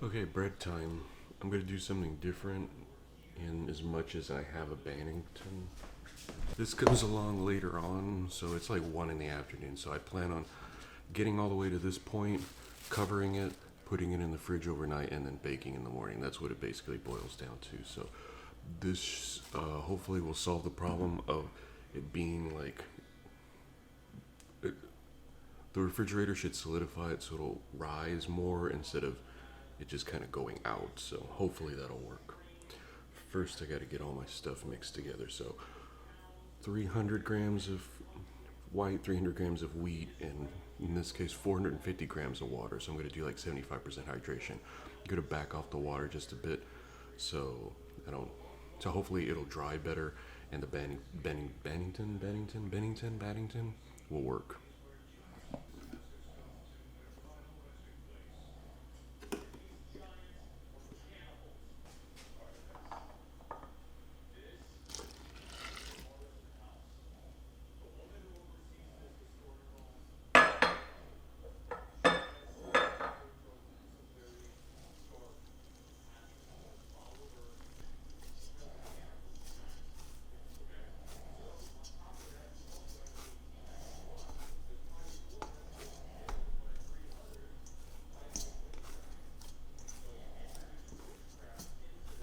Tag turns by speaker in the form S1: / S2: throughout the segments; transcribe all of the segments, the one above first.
S1: Okay, bread time. I'm gonna do something different in as much as I have a Bannington. This comes along later on, so it's like 1 in the afternoon. So I plan on getting all the way to this point, covering it, putting it in the fridge overnight, and then baking in the morning. That's what it basically boils down to. So this hopefully will solve the problem of it being like it, the refrigerator should solidify it so it'll rise more instead of it just kind of going out. So hopefully that'll work. First, I got to get all my stuff mixed together. So 300 grams of white, 300 grams of wheat, and in this case 450 grams of water. So I'm going to do like 75% hydration. I'm going to back off the water just a bit so I don't. So hopefully it'll dry better, and the Bannington will work.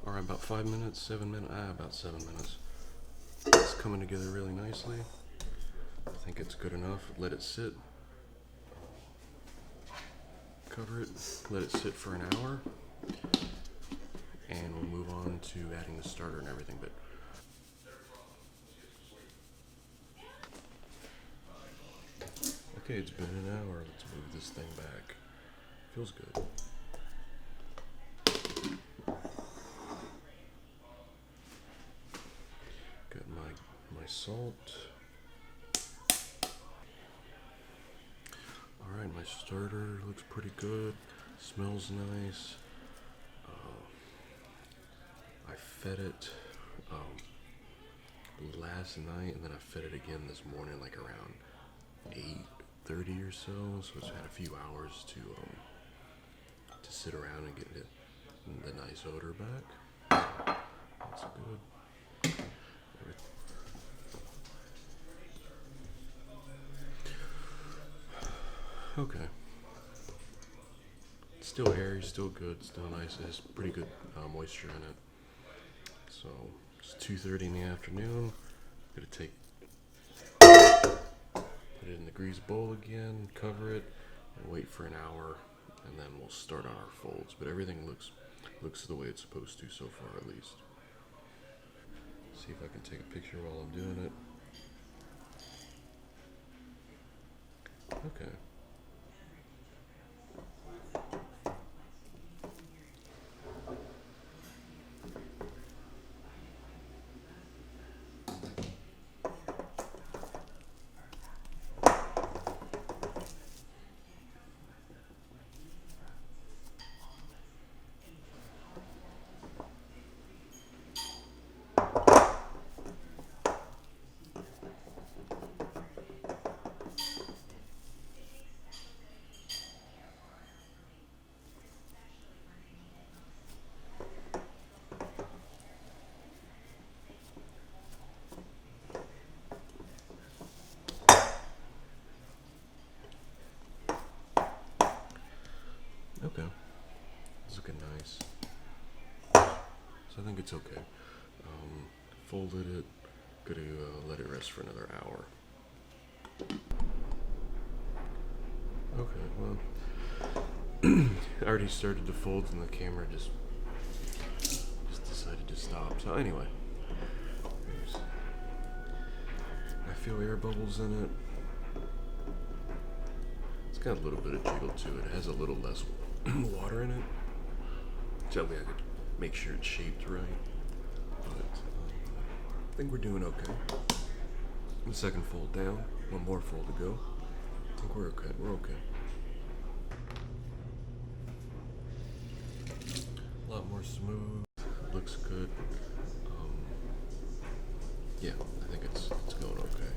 S1: All right, about 5 minutes, 7 minutes, about 7 minutes. It's coming together really nicely. I think it's good enough. Let it sit. Cover it. Let it sit for an hour, and we'll move on to adding the starter and everything. But okay, it's been an hour. Let's move this thing back. Feels good. Got my salt. All right, my starter looks pretty good. Smells nice. I fed it last night, and then I fed it again this morning, like around 8:30 or so. So it's had a few hours to sit around and get the nice odor back. So that's good. Okay. Still airy, still good, still nice. It has pretty good moisture in it. So it's 2:30 in the afternoon. Gonna put it in the grease bowl again, cover it, and wait for an hour, and then we'll start on our folds. But everything looks the way it's supposed to so far, at least. See if I can take a picture while I'm doing it. Okay. Okay. It's looking nice. So I think it's okay. Folded it. Gonna let it rest for another hour. Okay, well, I already started to fold and the camera just decided to stop. So anyway, I feel air bubbles in it. It's got a little bit of jiggle to it. It has a little less water in it. So that way I could make sure it's shaped right. But I think we're doing okay. The second fold down. One more fold to go. I think we're okay. We're okay. A lot more smooth. Looks good. Yeah, I think it's going okay.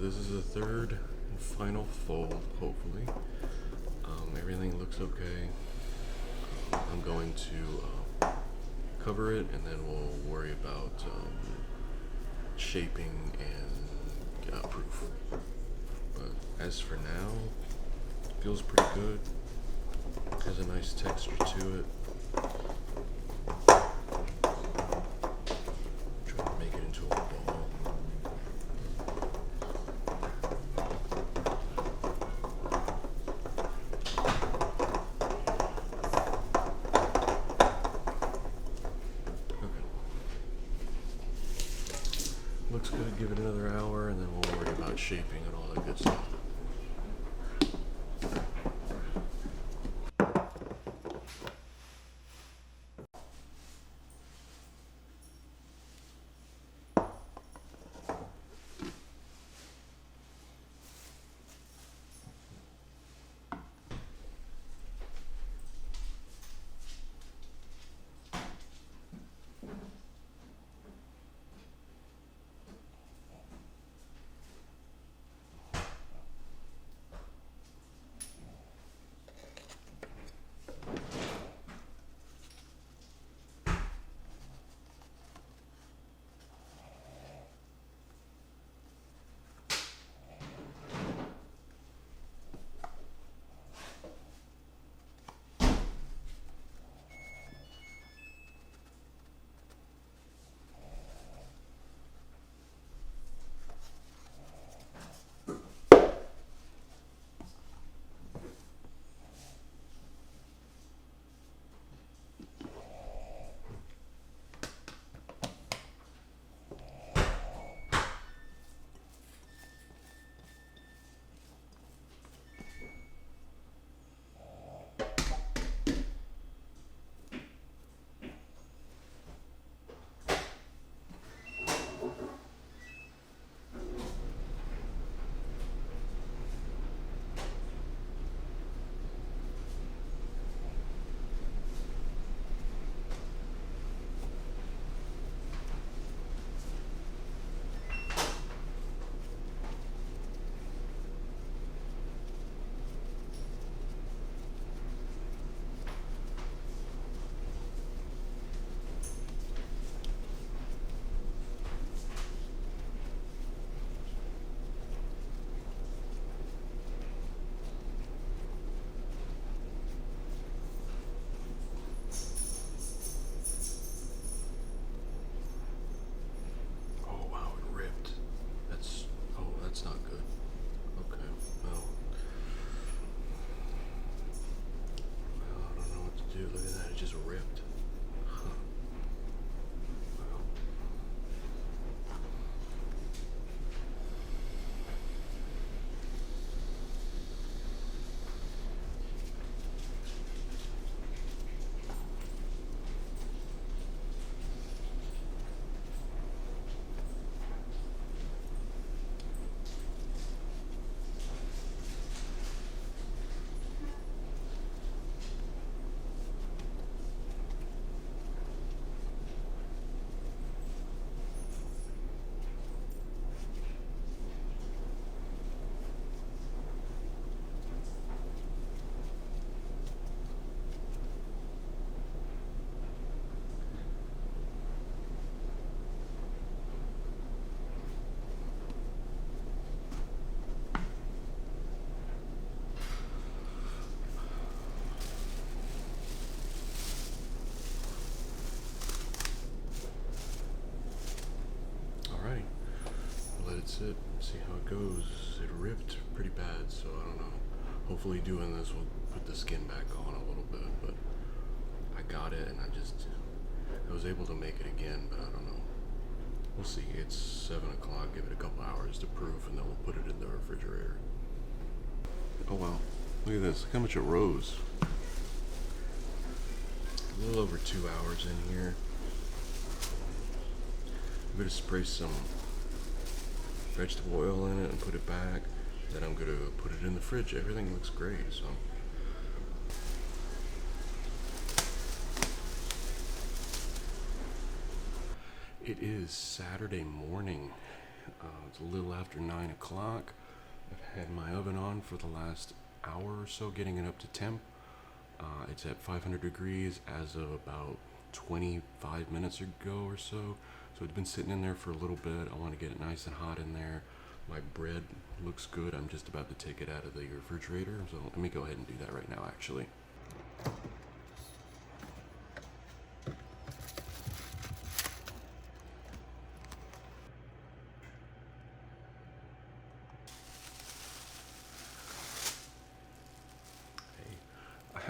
S1: this is the third and final fold, hopefully. Everything looks okay. I'm going to cover it, and then we'll worry about shaping and proof. But as for now, feels pretty good. Has a nice texture to it. Try to make it into a ball. Okay. Looks good. Give it another hour, and then we'll worry about shaping and all that good stuff. That's not good. Okay, well, I don't know what to do. Look at that, it just ripped. Huh. Well. It, see how it goes. It ripped pretty bad, so I don't know. Hopefully doing this will put the skin back on a little bit, but I got it and I was able to make it again, but I don't know. We'll see. It's 7 o'clock, give it a couple hours to proof, and then we'll put it in the refrigerator. Oh wow, look at this, look how much it rose. A little over 2 hours in here. I'm gonna spray some vegetable oil in it and put it back. Then I'm gonna put it in the fridge. Everything looks great, so. It is Saturday morning, It's a little after 9 o'clock. I've had my oven on for the last hour or so, getting it up to temp. It's at 500 degrees as of about 25 minutes ago or so. So it's been sitting in there for a little bit. I want to get it nice and hot in there. My bread looks good. I'm just about to take it out of the refrigerator. So let me go ahead and do that right now, actually.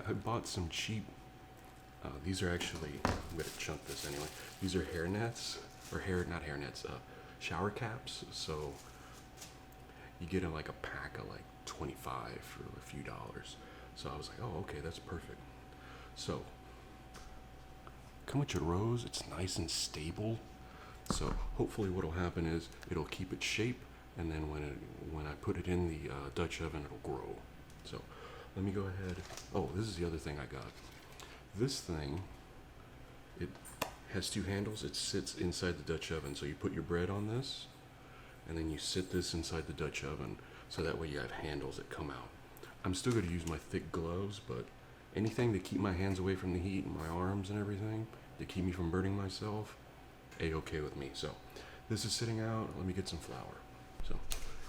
S1: I bought some cheap, these are actually, I'm going to chunk this anyway. These are hair nets, or not hair nets, shower caps. So you get like a pack of like 25 for a few dollars. So I was like, oh, okay, that's perfect. So come with your rows. It's nice and stable. So hopefully what'll happen is it'll keep its shape, and then when I put it in the Dutch oven, it'll grow. So let me go ahead. Oh, this is the other thing I got. This thing, it has two handles. It sits inside the Dutch oven. So you put your bread on this, and then you sit this inside the Dutch oven. So that way you have handles that come out. I'm still going to use my thick gloves, but anything to keep my hands away from the heat and my arms and everything, to keep me from burning myself, A-okay with me. So this is sitting out. Let me get some flour. So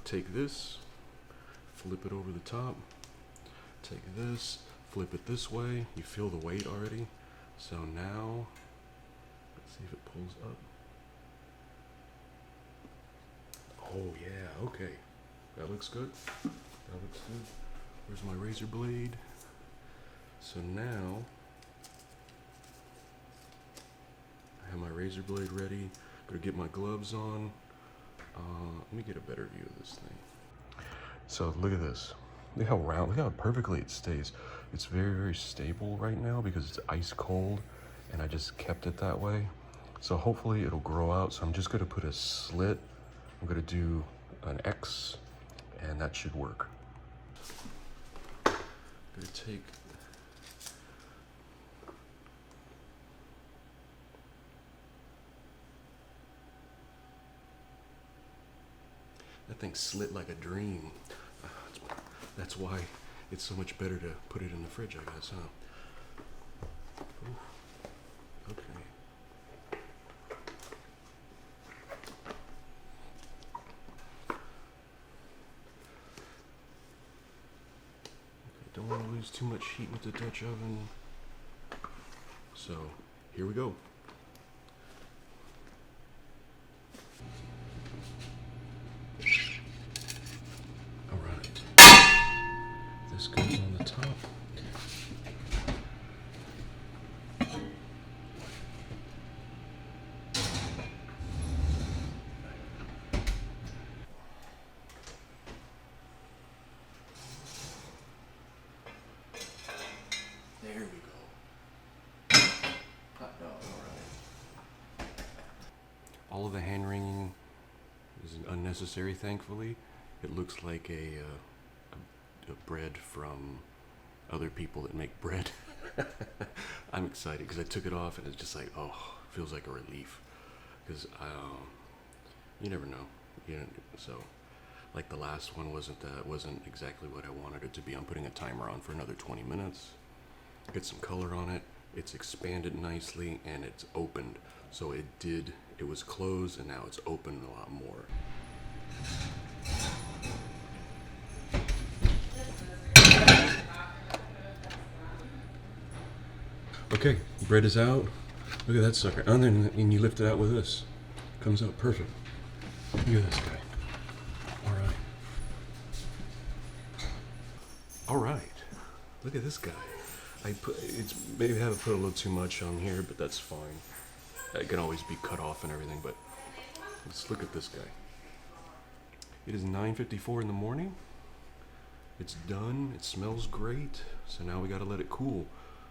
S1: take this, flip it over the top. Take this, flip it this way. You feel the weight already. So now, let's see if it pulls up. Oh yeah, okay. That looks good. That looks good. Where's my razor blade? So now, I have my razor blade ready. Gonna get my gloves on. Let me get a better view of this thing. So look at this. Look how round, look how perfectly it stays. It's very, very stable right now because it's ice cold, and I just kept it that way. So hopefully it'll grow out. So I'm just gonna put a slit. I'm gonna do an X, and that should work. I'm gonna take that thing slit like a dream. That's why it's so much better to put it in the fridge, I guess, huh? Ooh. Okay. Don't want to lose too much heat with the Dutch oven. So, here we go. This goes on the top. There we go. Hot dog, alright. All of the hand wringing is unnecessary, thankfully. It looks like a bread from other people that make bread. I'm excited because I took it off and it's just like, oh, feels like a relief. Because you never know. So like the last one wasn't exactly what I wanted it to be. I'm putting a timer on for another 20 minutes. Get some color on it. It's expanded nicely and it's opened. So it was closed and now it's open a lot more. Okay, bread is out. Look at that sucker. And then you lift it out with this. Comes out perfect. Look at this guy. Alright. Alright. Look at this guy. Maybe I haven't put a little too much on here, but that's fine. It can always be cut off and everything, but let's look at this guy. It is 9:54 in the morning. It's done. It smells great. So now we gotta let it cool.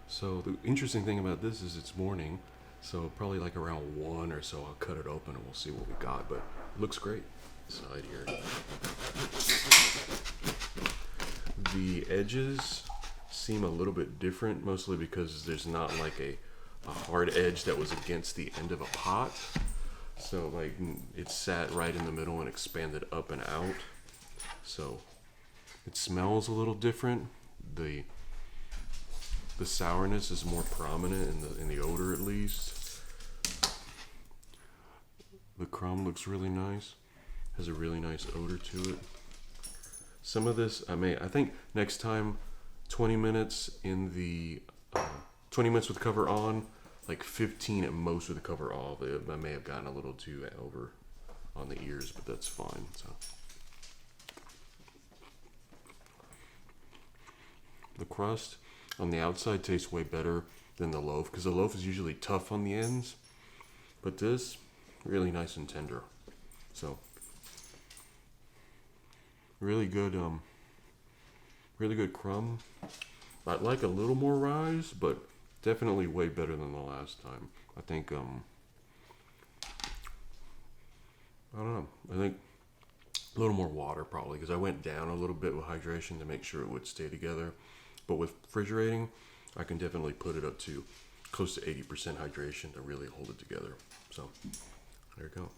S1: So the interesting thing about this is it's morning, so probably like around 1 or so I'll cut it open and we'll see what we got, but it looks great. Side here. The edges seem a little bit different, mostly because there's not like a hard edge that was against the end of a pot. So like it sat right in the middle and expanded up and out. So it smells a little different. The sourness is more prominent in the odor, at least. The crumb looks really nice. Has a really nice odor to it. Some of this I think next time 20 minutes in the 20 minutes with the cover on, like 15 at most with the cover off. I may have gotten a little too over on the ears, but that's fine. So the crust on the outside tastes way better than the loaf, because the loaf is usually tough on the ends, but this really nice and tender. So really good crumb. I'd like a little more rise, but definitely way better than the last time. I think I don't know. I think a little more water probably, because I went down a little bit with hydration to make sure it would stay together. But with refrigerating, I can definitely put it up to close to 80% hydration to really hold it together. So there you go.